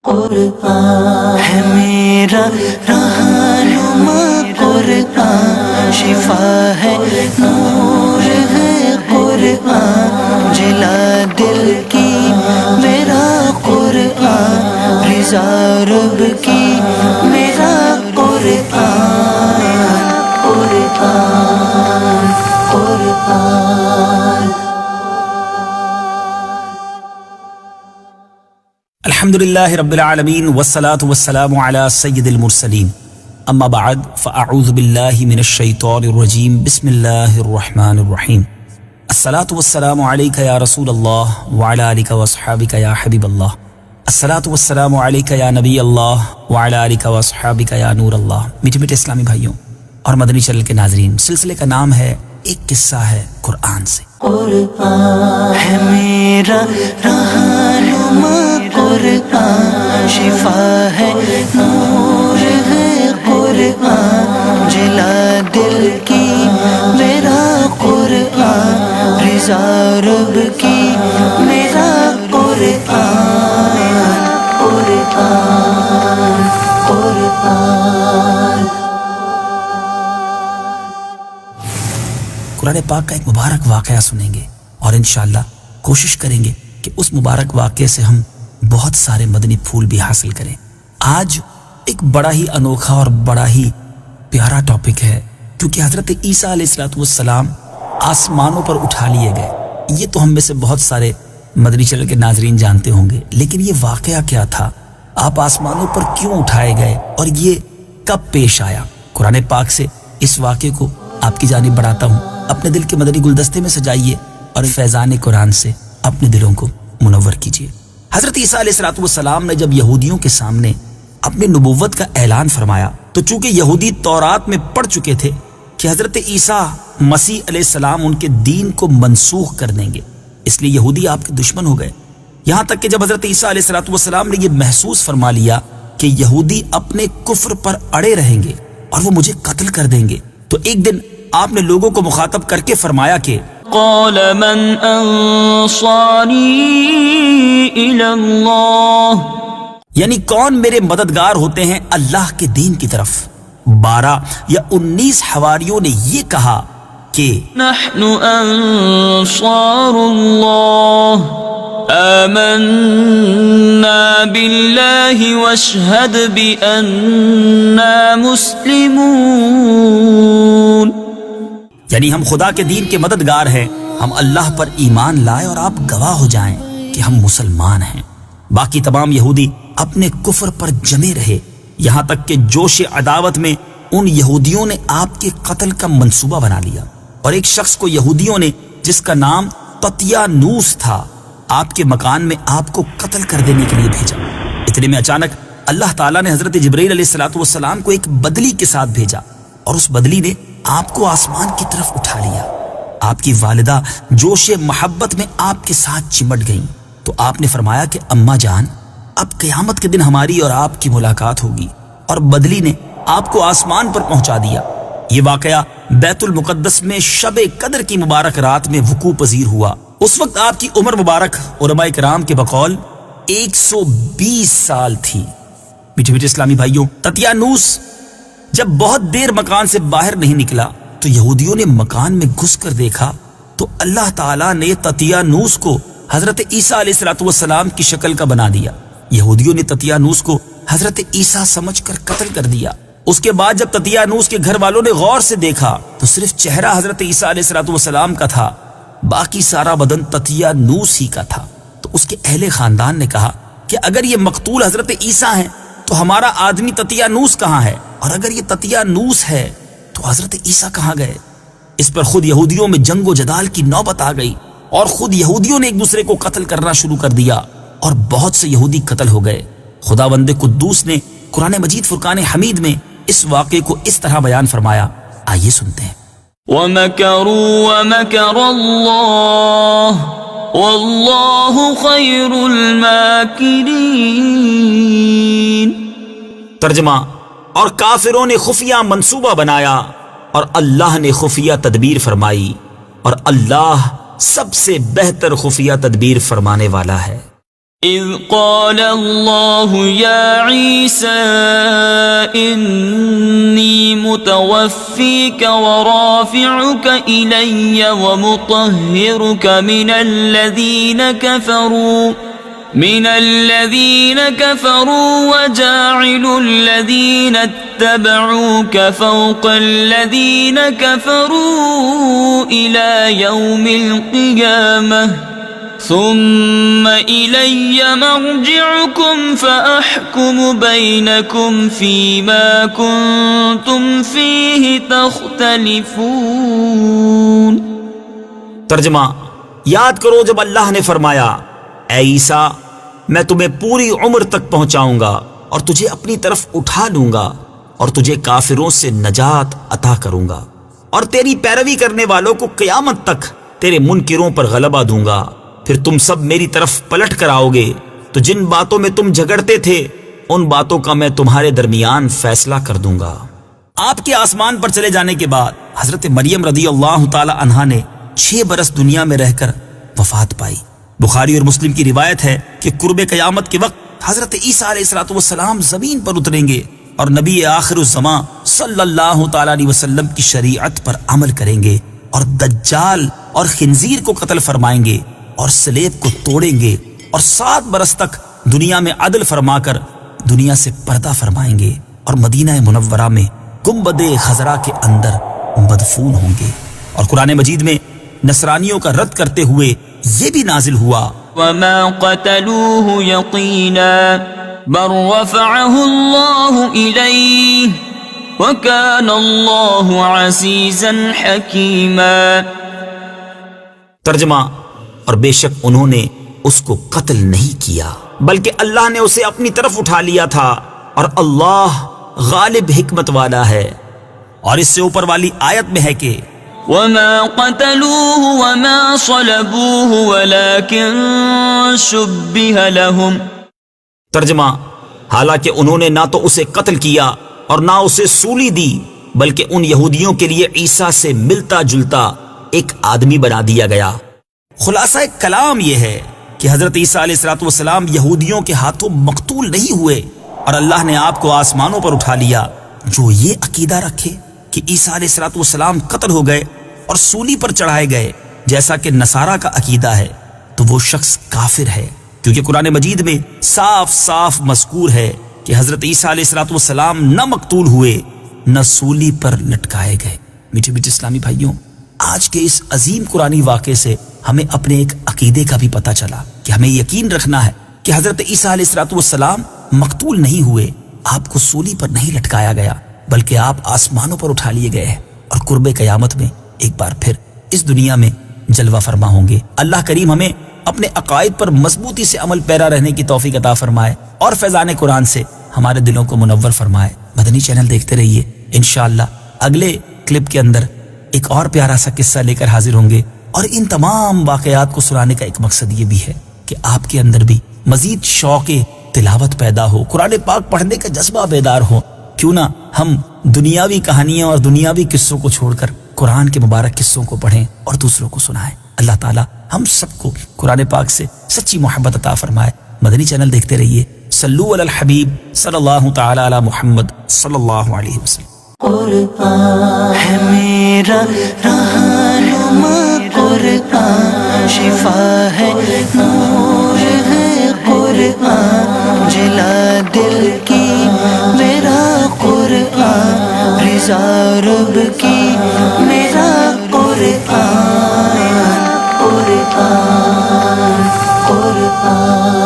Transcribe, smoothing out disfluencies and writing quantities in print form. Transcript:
قرآن ہے میرا رہنما، قرآن شفا ہے، نور ہے قرآن، جلا دل کی میرا قرآن، رضا رب کی میرا قرآن، قرآن قرآن۔ الحمدللہ رب العالمین والصلاة والسلام علی سید المرسلین، اما بعد فاعوذ باللہ من الشیطان الرجیم، بسم اللہ الرحمن الرحیم۔ الصلاة والسلام علیکہ یا رسول اللہ وعلی آلکہ واصحابکہ یا حبیب اللہ، الصلاة والسلام علیکہ یا نبی اللہ وعلی آلکہ واصحابکہ یا نور اللہ۔ میٹھے میٹھے اسلامی بھائیوں اور مدنی چینل کے ناظرین، سلسلے کا نام ہے ایک قصہ ہے قرآن سے۔ قرآن ہے میرا رہنما، قرآن شفا ہے، نور ہے قرآن، جلا دل کی میرا قرآن، رضا رب کی میرا قرآن، قرآن قرآن۔ قرآن پاک کا ایک مبارک واقعہ سنیں گے اور انشاءاللہ کوشش کریں گے کہ اس مبارک واقعے سے ہم بہت سارے مدنی پھول بھی حاصل کریں۔ آج ایک بڑا ہی انوکھا اور بڑا ہی پیارا ٹاپک ہے، کیونکہ حضرت عیسیٰ علیہ السلام آسمانوں پر اٹھا لیے گئے۔ یہ تو ہم میں سے بہت سارے مدنی چینل کے ناظرین جانتے ہوں گے، لیکن یہ واقعہ کیا تھا؟ آپ آسمانوں پر کیوں اٹھائے گئے اور یہ کب پیش آیا؟ قرآن پاک سے اس واقعے کو آپ کی جانب بڑھاتا ہوں، اپنے دل کے مدنی گلدستے میں سجائیے اور فیضان قرآن سے اپنے دلوں کو منور کیجیے۔ حضرت عیسیٰ علیہ السلام نے جب یہودیوں کے سامنے اپنی نبوت کا اعلان فرمایا تو چونکہ یہودی تورات میں پڑھ چکے تھے کہ حضرت عیسیٰ مسیح علیہ السلام ان کے دین کو منسوخ کر دیں گے، اس لیے یہودی آپ کے دشمن ہو گئے۔ یہاں تک کہ جب حضرت عیسیٰ علیہ السلام نے یہ محسوس فرما لیا کہ یہودی اپنے کفر پر اڑے رہیں گے اور وہ مجھے قتل کر دیں گے، تو ایک دن آپ نے لوگوں کو مخاطب کر کے فرمایا کہ قال من انصاری الی اللہ، یعنی کون میرے مددگار ہوتے ہیں اللہ کے دین کی طرف۔ 12 یا 19 حواریوں نے یہ کہا کہ نحن انصار اللہ آمنا باللہ واشہد بأننا مسلمون، یعنی ہم خدا کے دین کے مددگار ہیں، ہم اللہ پر ایمان لائے اور آپ گواہ ہو جائیں کہ ہم مسلمان ہیں۔ باقی تمام یہودی اپنے کفر پر جمے رہے، یہاں تک کہ جوش عداوت میں ان یہودیوں نے آپ کے قتل کا منصوبہ بنا لیا اور ایک شخص کو یہودیوں نے جس کا نام تطیانوس تھا آپ کے مکان میں آپ کو قتل کر دینے کے لیے بھیجا۔ اتنے میں اچانک اللہ تعالیٰ نے حضرت جبرائیل علیہ السلام کو ایک بدلی کے ساتھ بھیجا اور اس بدلی نے آپ کو آسمان کی طرف اٹھا لیا۔ آپ کی والدہ جوش محبت میں آپ کے ساتھ چمٹ گئیں تو آپ نے فرمایا کہ اماں جان، اب قیامت کے دن ہماری اور آپ کی ملاقات ہوگی، اور بدلی نے آپ کو آسمان پر پہنچا دیا۔ یہ واقعہ بیت المقدس میں شب قدر کی مبارک رات میں وقوع پذیر ہوا۔ اس وقت آپ کی عمر مبارک علماء کرام کے بقول 120 سال تھی۔ میٹھے میٹھے اسلامی بھائیوں، تطیانوس جب بہت دیر مکان سے باہر نہیں نکلا تو یہودیوں نے مکان میں گھس کر دیکھا تو اللہ تعالیٰ نے تطیانوس کو حضرت عیسیٰ علیہ السلام کی شکل کا بنا دیا۔ یہودیوں نے تطیانوس کو حضرت عیسیٰ سمجھ کر قتل کر دیا۔ اس کے بعد جب تطیانوس کے گھر والوں نے غور سے دیکھا تو صرف چہرہ حضرت عیسیٰ علیہ السلام کا تھا، باقی سارا بدن تطیانوس ہی کا تھا۔ تو اس کے اہل خاندان نے کہا کہ اگر یہ مقتول حضرت عیسیٰ ہیں تو ہمارا آدمی تطیانوس کہاں ہے، اور اگر یہ تطیانوس ہے تو حضرت عیسیٰ کہاں گئے؟ اس پر خود یہودیوں میں جنگ و جدال کی نوبت آ گئی اور خود یہودیوں نے ایک دوسرے کو قتل کرنا شروع کر دیا اور بہت سے یہودی قتل ہو گئے۔ خداوند قدوس نے قرآن مجید فرقان حمید میں اس واقعے کو اس طرح بیان فرمایا، آئیے سنتے ہیں۔ وَمَكَرُوا وَمَكَرَ اللَّهُ وَاللَّهُ خَيْرُ الْمَاكِرِينَ۔ ترجمہ، اور کافروں نے خفیہ منصوبہ بنایا اور اللہ نے خفیہ تدبیر فرمائی، اور اللہ سب سے بہتر خفیہ تدبیر فرمانے والا ہے۔ إذ قال الله يا عيسى إني متوفيك ورافعك إلي ومطهرك من الذين كفروا وجاعل الذين اتبعوك فوق الذين كفروا إلى يوم القيامة ثم إلي مرجعكم فأحكم بينكم فيما كنتم فيه تختلفون. ترجمہ: یاد کرو جب اللہ نے فرمایا اے عیسیٰ میں تمہیں پوری عمر تک پہنچاؤں گا اور تجھے اپنی طرف اٹھا لوں گا اور تجھے کافروں سے نجات عطا کروں گا اور تیری پیروی کرنے والوں کو قیامت تک تیرے منکروں پر غلبہ دوں گا. پھر تم سب میری طرف پلٹ کر آؤ گے تو جن باتوں میں تم جھگڑتے تھے ان باتوں کا میں تمہارے درمیان فیصلہ کر دوں گا. آپ کے آسمان پر چلے جانے کے بعد حضرت مریم رضی اللہ تعالی عنہا نے 6 برس دنیا میں رہ کر وفات پائی. بخاری اور مسلم کی روایت ہے کہ قرب قیامت کے وقت حضرت عیسیٰ علیہ السلام زمین پر اتریں گے اور نبی آخر الزمان صلی اللہ تعالی علیہ وسلم کی شریعت پر عمل کریں گے اور دجال اور خنزیر کو قتل فرمائیں گے اور سلیب کو توڑیں گے اور 7 برس تک دنیا میں عدل فرما کر دنیا سے پردہ فرمائیں گے اور مدینہ منورہ میں گنبد خضرا کے اندر مدفون ہوں گے. اور قرآن مجید میں نصرانیوں کا رد کرتے ہوئے یہ بھی نازل ہوا وما قتلوه يقينا بل رفعه الله إليه وكان الله عزيزا حكيما. ترجمہ: اور بے شک انہوں نے اس کو قتل نہیں کیا بلکہ اللہ نے اسے اپنی طرف اٹھا لیا تھا اور اللہ غالب حکمت والا ہے. اور اس سے اوپر والی آیت میں ہے کہ وما قتلوه وما صلبوه ولكن شبه لهم. ترجمہ: حالانکہ انہوں نے نہ تو اسے قتل کیا اور نہ اسے سولی دی بلکہ ان یہودیوں کے لیے عیسیٰ سے ملتا جلتا ایک آدمی بنا دیا گیا. خلاصہ کلام یہ ہے کہ حضرت عیسیٰ علیہ السلام یہودیوں کے ہاتھوں مقتول نہیں ہوئے اور اللہ نے آپ کو آسمانوں پر اٹھا لیا. جو یہ عقیدہ رکھے کہ عیسیٰ علیہ السلام قتل ہو گئے اور سولی پر چڑھائے گئے جیسا کہ نصارہ کا عقیدہ ہے تو وہ شخص کافر ہے، کیونکہ قرآن مجید میں صاف صاف مذکور ہے کہ حضرت عیسیٰ علیہ السلام نہ مقتول ہوئے نہ سولی پر لٹکائے گئے. میٹھے میٹھے اسلامی بھائیوں، آج کے اس عظیم قرآنی واقعے سے ہمیں اپنے ایک عقیدے کا بھی پتہ چلا کہ ہمیں یقین رکھنا ہے کہ حضرت عیسیٰ علیہ السلام مقتول نہیں ہوئے، آپ کو سولی پر نہیں لٹکایا گیا بلکہ آپ آسمانوں پر اٹھا لیے گئے ہیں اور قرب قیامت میں ایک بار پھر اس دنیا میں جلوہ فرما ہوں گے. اللہ کریم ہمیں اپنے عقائد پر مضبوطی سے عمل پیرا رہنے کی توفیق عطا فرمائے اور فیضان قرآن سے ہمارے دلوں کو منور فرمائے. مدنی چینل دیکھتے رہیے. انشاءاللہ اگلے کلپ کے اندر ایک اور پیارا سا قصہ لے کر حاضر ہوں گے اور ان تمام واقعات کو سنانے کا ایک مقصد یہ بھی ہے کہ آپ کے اندر بھی مزید شوق تلاوت پیدا ہو، قرآن پاک پڑھنے کا جذبہ بیدار ہو. کیوں نہ ہم دنیاوی کہانیاں اور دنیاوی قصوں کو چھوڑ کر قرآن کے مبارک قصوں کو پڑھیں اور دوسروں کو سنائیں. اللہ تعالی ہم سب کو قرآن پاک سے سچی محبت عطا فرمائے. مدنی چینل دیکھتے رہیے. صلو علی الحبیب صلی اللہ تعالی علی محمد صلی اللہ علیہ وسلم. قرآن ہے میرا رہنما، قرآن شفا ہے، نور ہے قرآن، جلا دل کی میرا قرآن، رضا رب کی میرا قرآن، قرآن قرآن.